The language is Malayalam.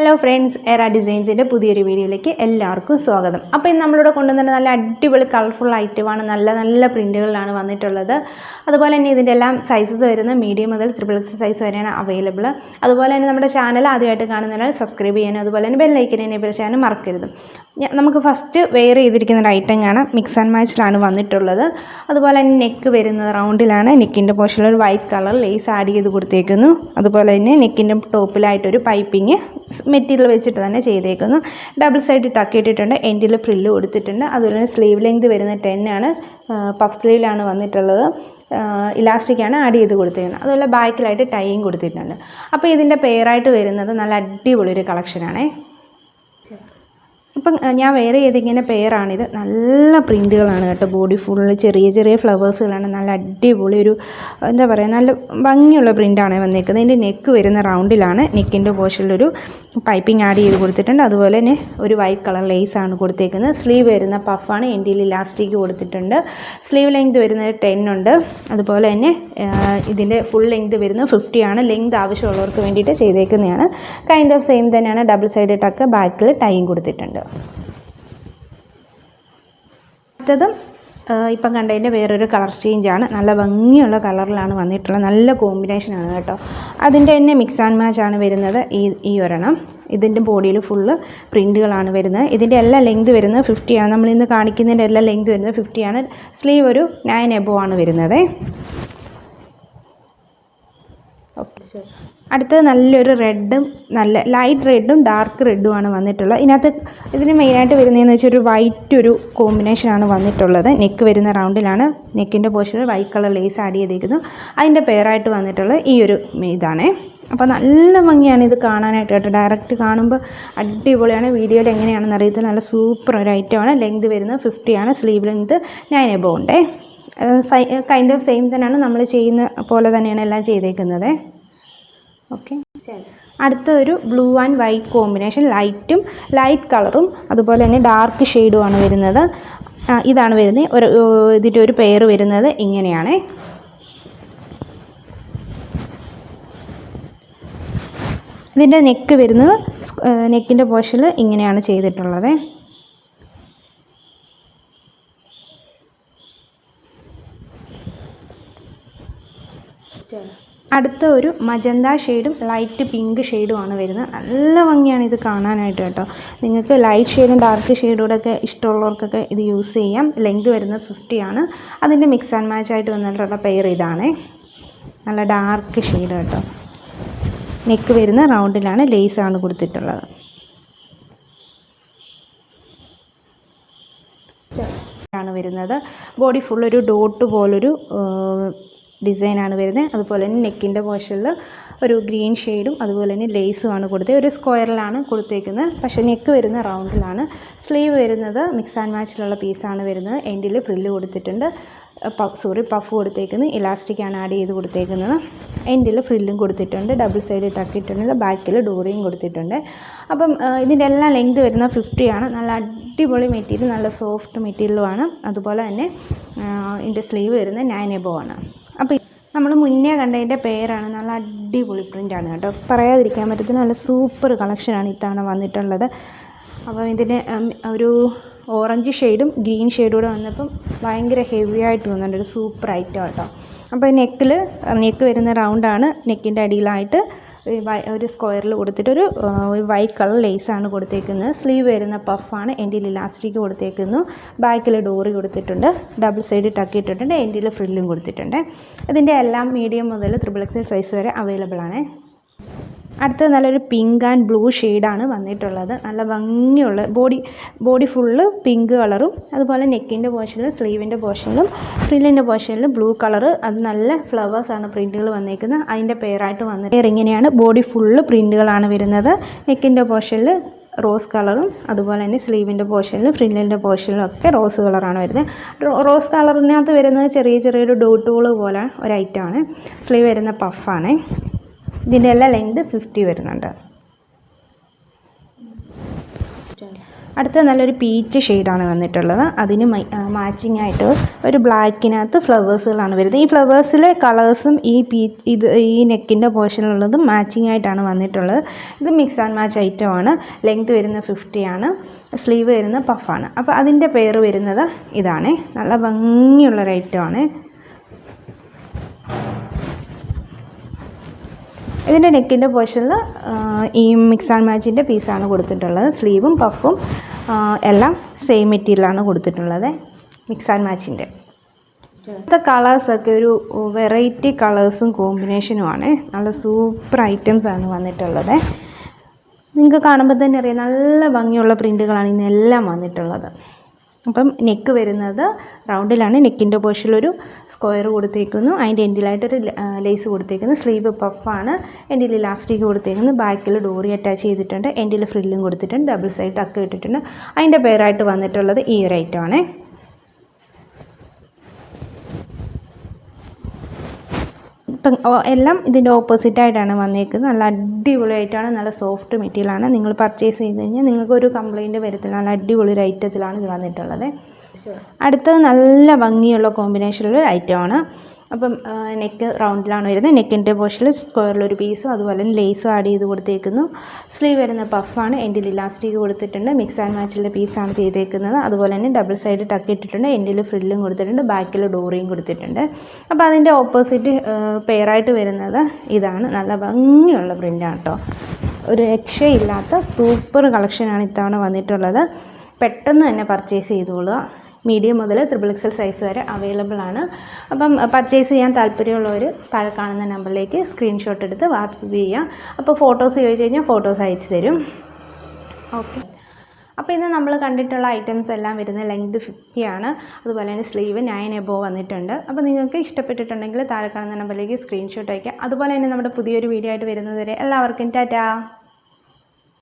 ഹലോ ഫ്രണ്ട്സ്, എറ ഡിസൈൻസിൻ്റെ പുതിയൊരു വീഡിയോയിലേക്ക് എല്ലാവർക്കും സ്വാഗതം. അപ്പോൾ ഇന്ന് നമ്മളിവിടെ കൊണ്ടുവന്നിട്ട് നല്ല അടിപൊളി കളർഫുൾ ഐറ്റമാണ്, നല്ല നല്ല പ്രിൻറ്റുകളിലാണ് വന്നിട്ടുള്ളത്. അതുപോലെ തന്നെ ഇതിൻ്റെ എല്ലാം സൈസസ് വരുന്ന മീഡിയം മുതൽ XXX സൈസ് വരെയാണ് അവൈലബിൾ. അതുപോലെ തന്നെ നമ്മുടെ ചാനൽ ആദ്യമായിട്ട് കാണുന്നതിനാൽ സബ്സ്ക്രൈബ് ചെയ്യാനും അതുപോലെ തന്നെ ബെല്ലൈക്കൻ എനേബിൾ ചെയ്യാനും മറക്കരുത്. നമുക്ക് ഫസ്റ്റ് വെയർ ചെയ്തിരിക്കുന്ന ഒരു ഐറ്റം കാണാം. മിക്സ് ആൻഡ് മാച്ചിലാണ് വന്നിട്ടുള്ളത്. അതുപോലെ തന്നെ നെക്ക് വരുന്നത് റൗണ്ടിലാണ്. നെക്കിൻ്റെ പോർഷനിൽ ഒരു വൈറ്റ് കളർ ലേസ് ആഡ് ചെയ്ത് കൊടുത്തേക്കുന്നു. അതുപോലെ തന്നെ നെക്കിൻ്റെ ടോപ്പിലായിട്ടൊരു പൈപ്പിങ് മെറ്റീരിയൽ വെച്ചിട്ട് തന്നെ ചെയ്തേക്കുന്നു. ഡബിൾ സൈഡ് ടക്ക് ഇട്ടിട്ടുണ്ട്. എൻഡിൽ ഫ്രില്ല് കൊടുത്തിട്ടുണ്ട്. അതുപോലെ സ്ലീവ് ലെങ്ത് വരുന്നത് 10 ആണ്. പഫ് സ്ലീവിലാണ് വന്നിട്ടുള്ളത്. ഇലാസ്റ്റിക്കാണ് ആഡ് ചെയ്ത് കൊടുത്തിരിക്കുന്നത്. അതുപോലെ ബാക്കിലായിട്ട് ടൈയും കൊടുത്തിട്ടുണ്ട്. അപ്പോൾ ഇതിൻ്റെ പെയറായിട്ട് വരുന്നത് നല്ല അടിപൊളി ഒരു കളക്ഷനാണേ. ഇപ്പം ഞാൻ വെയർ ചെയ്തിങ്ങനെ പെയറാണിത്. നല്ല പ്രിൻറ്റുകളാണ് കേട്ടോ. ബോഡി ഫുള്ള് ചെറിയ ചെറിയ ഫ്ലവേഴ്സുകളാണ്. നല്ല അടിപൊളി ഒരു എന്താ പറയുക, നല്ല ഭംഗിയുള്ള പ്രിൻ്റാണ് വന്നേക്കുന്നത്. ഇതിൻ്റെ നെക്ക് വരുന്ന റൗണ്ടിലാണ്. നെക്കിൻ്റെ പോർഷനിലൊരു പൈപ്പിംഗ് ആഡ് ചെയ്ത് കൊടുത്തിട്ടുണ്ട്. അതുപോലെ തന്നെ ഒരു വൈറ്റ് കളർ ലേസാണ് കൊടുത്തേക്കുന്നത്. സ്ലീവ് വരുന്ന പഫാണ്. എൻഡിൽ ഇലാസ്റ്റിക് കൊടുത്തിട്ടുണ്ട്. സ്ലീവ് ലെങ്ത് വരുന്നത് 10 ഉണ്ട്. അതുപോലെ തന്നെ ഇതിൻ്റെ ഫുൾ ലെങ്ത് വരുന്നത് 50 ആണ്. ലെങ്ത് ആവശ്യമുള്ളവർക്ക് വേണ്ടിയിട്ട് ചെയ്തേക്കുന്നതാണ്. കൈൻഡ് ഓഫ് സെയിം തന്നെയാണ്. ഡബിൾ സൈഡ് ടക്ക്, ബാക്കിൽ ടൈയും കൊടുത്തിട്ടുണ്ട്. അടുത്തതും ഇപ്പം കണ്ടതിൻ്റെ വേറൊരു കളർ ചേഞ്ചാണ്. നല്ല ഭംഗിയുള്ള കളറിലാണ് വന്നിട്ടുള്ളത്. നല്ല കോമ്പിനേഷനാണ് കേട്ടോ. അതിൻ്റെ തന്നെ മിക്സ് ആൻഡ് മാച്ച് ആണ് വരുന്നത്. ഈ ഒരെണ്ണം ഇതിൻ്റെ ബോഡിയിൽ ഫുള്ള് പ്രിൻറ്റുകളാണ് വരുന്നത്. ഇതിൻ്റെ എല്ലാ ലെങ്ത് വരുന്നത് 50 ആണ്. നമ്മളിന്ന് കാണിക്കുന്നതിൻ്റെ എല്ലാ ലെങ്ത് വരുന്നത് 50 ആണ്. സ്ലീവ് ഒരു 9 എബോവ് ആണ് വരുന്നത്. ഓക്കെ, അടുത്തത് നല്ലൊരു റെഡും, നല്ല ലൈറ്റ് റെഡും ഡാർക്ക് റെഡും ആണ് വന്നിട്ടുള്ളത്. ഇതിന് മെയിനായിട്ട് വരുന്നതെന്ന് വെച്ചാൽ ഒരു വൈറ്റ് ഒരു കോമ്പിനേഷനാണ് വന്നിട്ടുള്ളത്. നെക്ക് വരുന്ന റൗണ്ടിലാണ്. നെക്കിൻ്റെ പോർഷനിൽ വൈറ്റ് കളർ ലേസ് ആഡ് ചെയ്തിരിക്കുന്നു. അതിൻ്റെ പെയറായിട്ട് വന്നിട്ടുള്ളത് ഈ ഒരു ഇതാണ്. അപ്പോൾ നല്ല ഭംഗിയാണ് ഇത് കാണാനായിട്ട് കേട്ടോ. ഡയറക്റ്റ് കാണുമ്പോൾ അടിപൊളിയാണ്. വീഡിയോയിൽ എങ്ങനെയാണെന്ന് അറിയത്തില്ല. നല്ല സൂപ്പർ ഒരു ഐറ്റമാണ്. ലെങ്ത് വരുന്നത് 50 ആണ്. സ്ലീവ് ലെങ്ത് 9 എബോവ് ഉണ്ട്. കൈൻഡ് ഓഫ് സെയിം തന്നെയാണ്. നമ്മൾ ചെയ്യുന്ന പോലെ തന്നെയാണ് എല്ലാം ചെയ്തേക്കുന്നത്. ഓക്കെ, അടുത്തൊരു blue and white combination. Light കളറും അതുപോലെ തന്നെ ഡാർക്ക് ഷെയ്ഡുമാണ് വരുന്നത്. ഇതാണ് വരുന്നത്. ഇതിൻ്റെ ഒരു പെയർ വരുന്നത് ഇങ്ങനെയാണ്. ഇതിൻ്റെ നെക്ക് വരുന്നത് നെക്കിൻ്റെ പോർഷനിൽ ഇങ്ങനെയാണ് ചെയ്തിട്ടുള്ളത്. അടുത്ത ഒരു മജന്ത ഷെയ്ഡും ലൈറ്റ് പിങ്ക് ഷെയ്ഡുമാണ് വരുന്നത്. നല്ല ഭംഗിയാണ് ഇത് കാണാനായിട്ട് കേട്ടോ. നിങ്ങൾക്ക് ലൈറ്റ് ഷെയ്ഡും ഡാർക്ക് ഷെയ്ഡൂടെയൊക്കെ ഇഷ്ടമുള്ളവർക്കൊക്കെ ഇത് യൂസ് ചെയ്യാം. ലെങ്ത് വരുന്നത് 50 ആണ്. അതിൻ്റെ മിക്സ് ആൻഡ് മാച്ച് ആയിട്ട് വന്നിട്ടുള്ള പെയർ ഇതാണ്. നല്ല ഡാർക്ക് ഷെയ്ഡ് കേട്ടോ. നെക്ക് വരുന്ന റൗണ്ടിലാണ്. ലേസാണ് കൊടുത്തിട്ടുള്ളത്. ആണ് വരുന്നത്. ബോഡി ഫുള്ളൊരു ഡോട്ട് പോലൊരു ഡിസൈനാണ് വരുന്നത്. അതുപോലെ തന്നെ നെക്കിൻ്റെ പോർഷനിൽ ഒരു ഗ്രീൻ ഷെയ്ഡും അതുപോലെ തന്നെ ലേസുമാണ് കൊടുത്തത്. ഒരു സ്ക്വയറിലാണ് കൊടുത്തേക്കുന്നത്. പക്ഷേ നെക്ക് വരുന്ന റൗണ്ടിലാണ്. സ്ലീവ് വരുന്നത് മിക്സ് ആൻഡ് മാച്ചിലുള്ള പീസാണ് വരുന്നത്. എൻഡിൽ ഫ്രില്ല് കൊടുത്തിട്ടുണ്ട്. പഫ് കൊടുത്തേക്കുന്നത്. ഇലാസ്റ്റിക്കാണ് ആഡ് ചെയ്ത് കൊടുത്തേക്കുന്നത്. എൻഡിൽ ഫ്രില്ലും കൊടുത്തിട്ടുണ്ട്. ഡബിൾ സൈഡ് ടക്കിയിട്ടുണ്ട്. ബാക്കിൽ ഡോറിയും കൊടുത്തിട്ടുണ്ട്. അപ്പം ഇതിൻ്റെ എല്ലാം ലെങ്ത് വരുന്നത് 50 ആണ്. നല്ല അടിപൊളി മെറ്റീരിയൽ, നല്ല സോഫ്റ്റ് മെറ്റീരിയലുമാണ്. അതുപോലെ തന്നെ ഇതിൻ്റെ സ്ലീവ് വരുന്നത് 9 എബോവ് ആണ്. അപ്പോൾ നമ്മൾ മുന്നേ കണ്ടതിൻ്റെ പേരാണ്. നല്ല അടിപൊളി പ്രിൻ്റാണ് കേട്ടോ. പറയാതിരിക്കാൻ പറ്റത്തില്ല. നല്ല സൂപ്പർ കളക്ഷനാണ് ഇത്തവണ വന്നിട്ടുള്ളത്. അപ്പോൾ ഇതിന് ഒരു ഓറഞ്ച് ഷെയ്ഡും ഗ്രീൻ ഷെയ്ഡും കൂടെ വന്നപ്പം ഭയങ്കര ഹെവി ആയിട്ട് തോന്നുന്നുണ്ട്. ഒരു സൂപ്പർ ഐറ്റം കേട്ടോ. അപ്പോൾ നെക്ക് വരുന്ന റൗണ്ടാണ്. നെക്കിൻ്റെ അടിയിലായിട്ട് ഒരു സ്ക്വയറിൽ കൊടുത്തിട്ട് ഒരു വൈറ്റ് കളർ ലേസാണ് കൊടുത്തേക്കുന്നത്. സ്ലീവ് വരുന്ന പഫാണ്. എൻഡിൽ ഇലാസ്റ്റിക് കൊടുത്തേക്കുന്നു. ബാക്കിൽ ഡോറി കൊടുത്തിട്ടുണ്ട്. ഡബിൾ സൈഡ് ടക്ക് ഇട്ടിട്ടുണ്ട്. എൻഡിൽ ഫ്രില്ലും കൊടുത്തിട്ടുണ്ട്. ഇതിൻ്റെ എല്ലാം മീഡിയം മുതൽ XXX സൈസ് വരെ അവൈലബിൾ ആണ്. അടുത്തത് നല്ലൊരു പിങ്ക് ആൻഡ് ബ്ലൂ ഷെയ്ഡാണ് വന്നിട്ടുള്ളത്. നല്ല ഭംഗിയുള്ള ബോഡി ഫുള്ള് പിങ്ക് കളറും അതുപോലെ നെക്കിൻ്റെ പോർഷനിലും സ്ലീവിൻ്റെ പോർഷനിലും ഫ്രില്ലിൻ്റെ പോർഷനിലും ബ്ലൂ കളറ്. അത് നല്ല ഫ്ലവേഴ്സാണ് പ്രിൻറ്റുകൾ വന്നേക്കുന്നത്. അതിൻ്റെ പെയറായിട്ട് വന്നിട്ട് ഇങ്ങനെയാണ്. ബോഡി ഫുള്ള് പ്രിൻറ്റുകളാണ് വരുന്നത്. നെക്കിൻ്റെ പോർഷനിൽ റോസ് കളറും അതുപോലെ തന്നെ സ്ലീവിൻ്റെ പോർഷനിലും ഫ്രില്ലിൻ്റെ പോർഷനിലും ഒക്കെ റോസ് കളറാണ് വരുന്നത്. റോസ് കളറിനകത്ത് വരുന്നത് ചെറിയൊരു ഡോട്ടുകൾ പോലെ ഒരു ഐറ്റമാണ്. സ്ലീവ് വരുന്ന പഫാണ്. ഇതിൻ്റെ എല്ലാ ലെങ്ത് 50 വരുന്നുണ്ട്. അടുത്ത നല്ലൊരു പീച്ച് ഷെയ്ഡാണ് വന്നിട്ടുള്ളത്. അതിന് മാച്ചിങ് ആയിട്ട് ഒരു ബ്ലാക്കിനകത്ത് ഫ്ലവേഴ്സുകളാണ് വരുന്നത്. ഈ ഫ്ലവേഴ്സിലെ കളേഴ്സും ഈ നെക്കിൻ്റെ പോർഷനിലുള്ളതും മാച്ചിങ് ആയിട്ടാണ് വന്നിട്ടുള്ളത്. ഇത് മിക്സ് ആൻഡ് മാച്ച് ഐറ്റമാണ്. ലെങ്ത് വരുന്ന 50 ആണ്. സ്ലീവ് വരുന്ന പഫാണ്. അപ്പോൾ അതിൻ്റെ പേര് വരുന്നത് ഇതാണ്. നല്ല ഭംഗിയുള്ളൊരു ഐറ്റമാണ്. ഇതിൻ്റെ നെക്കിൻ്റെ പോർഷനിൽ ഈ മിക്സ് ആൻഡ് മാച്ചിൻ്റെ പീസാണ് കൊടുത്തിട്ടുള്ളത്. സ്ലീവും പഫും എല്ലാം സെയിം മെറ്റീരിയലാണ് കൊടുത്തിട്ടുള്ളത്, മിക്സ് ആൻഡ് മാച്ചിൻ്റെ. ഇന്നത്തെ കളേഴ്സൊക്കെ ഒരു വെറൈറ്റി കളേഴ്സും കോമ്പിനേഷനുമാണ്. നല്ല സൂപ്പർ ഐറ്റംസാണ് വന്നിട്ടുള്ളത്. നിങ്ങൾക്ക് കാണുമ്പോൾ തന്നെ അറിയാം നല്ല ഭംഗിയുള്ള പ്രിൻറ്റുകളാണ് ഇന്നെല്ലാം വന്നിട്ടുള്ളത്. അപ്പം നെക്ക് വരുന്നത് റൗണ്ടിലാണ്. നെക്കിൻ്റെ പോർഷനിലൊരു സ്ക്വയർ കൊടുത്തേക്കുന്നു. അതിൻ്റെ എൻഡിലായിട്ടൊരു ലേസ് കൊടുത്തേക്കുന്നു. സ്ലീവ് പഫാണ്. എൻഡിൽ ഇലാസ്റ്റിക് കൊടുത്തേക്കുന്നു. ബാക്കിൽ ഡോറി അറ്റാച്ച് ചെയ്തിട്ടുണ്ട്. എൻഡിൽ ഫ്രില്ലും കൊടുത്തിട്ടുണ്ട്. ഡബിൾ സൈഡ് ടക്ക് ഇട്ടിട്ടുണ്ട്. അതിൻ്റെ പേരായിട്ട് വന്നിട്ടുള്ളത് ഈ ഒരു ഐറ്റമാണ്. ഇപ്പം എല്ലാം ഇതിൻ്റെ ഓപ്പോസിറ്റായിട്ടാണ് വന്നേക്കുന്നത്. നല്ല അടിപൊളിയായിട്ടാണ്. നല്ല സോഫ്റ്റ് മെറ്റീരിയലാണ്. നിങ്ങൾ പർച്ചേസ് ചെയ്ത് കഴിഞ്ഞാൽ നിങ്ങൾക്കൊരു കംപ്ലയിൻറ്റ് വരത്തില്ല. നല്ല അടിപൊളി ഒരു ഐറ്റത്തിലാണ് ഇത് വന്നിട്ടുള്ളത്. അടുത്തത് നല്ല ഭംഗിയുള്ള കോമ്പിനേഷനിലുള്ള ഐറ്റമാണ്. അപ്പം നെക്ക് റൗണ്ടിലാണ് വരുന്നത്. നെക്കിൻ്റെ പോർഷനിൽ സ്ക്വയറിലൊരു പീസും അതുപോലെ തന്നെ ലേസും ആഡ് ചെയ്ത് കൊടുത്തേക്കുന്നു. സ്ലീവ് വരുന്ന പഫാണ്. എൻഡിൽ ഇലാസ്റ്റിക് കൊടുത്തിട്ടുണ്ട്. മിക്സ് ആൻഡ് മാച്ചിലെ പീസാണ് ചെയ്തേക്കുന്നത്. അതുപോലെ തന്നെ ഡബിൾ സൈഡ് ടക്ക് ഇട്ടിട്ടുണ്ട്. എൻഡിൽ ഫ്രില്ലും കൊടുത്തിട്ടുണ്ട്. ബാക്കിൽ ഡോറിയും കൊടുത്തിട്ടുണ്ട്. അപ്പോൾ അതിൻ്റെ ഓപ്പോസിറ്റ് പെയറായിട്ട് വരുന്നത് ഇതാണ്. നല്ല ഭംഗിയുള്ള പ്രിൻ്റാണ് കേട്ടോ. ഒരു രക്ഷയില്ലാത്ത സൂപ്പർ കളക്ഷനാണ് ഇത്തവണ വന്നിട്ടുള്ളത്. പെട്ടെന്ന് തന്നെ പർച്ചേസ് ചെയ്തോളുക. മീഡിയം മുതൽ XXL സൈസ് വരെ അവൈലബിൾ ആണ്. അപ്പം പർച്ചേസ് ചെയ്യാൻ താല്പര്യമുള്ളവർ താഴെ കാണുന്ന നമ്പറിലേക്ക് സ്ക്രീൻഷോട്ട് എടുത്ത് വാട്സപ്പ് ചെയ്യുക. അപ്പോൾ ഫോട്ടോസ് ചോദിച്ചു കഴിഞ്ഞാൽ ഫോട്ടോസ് അയച്ചു തരും. ഓക്കെ. അപ്പോൾ ഇന്ന് നമ്മൾ കണ്ടിട്ടുള്ള ഐറ്റംസ് എല്ലാം വരുന്നത് ലെങ്ത് 50 ആണ്. അതുപോലെ തന്നെ സ്ലീവ് 9 എബോവ് വന്നിട്ടുണ്ട്. അപ്പോൾ നിങ്ങൾക്ക് ഇഷ്ടപ്പെട്ടിട്ടുണ്ടെങ്കിൽ താഴെ കാണുന്ന നമ്പറിലേക്ക് സ്ക്രീൻഷോട്ട് അയക്കുക. അതുപോലെ തന്നെ നമ്മുടെ പുതിയൊരു വീഡിയോ ആയിട്ട് വരുന്നത് വരെ എല്ലാവർക്കും ടാറ്റാ.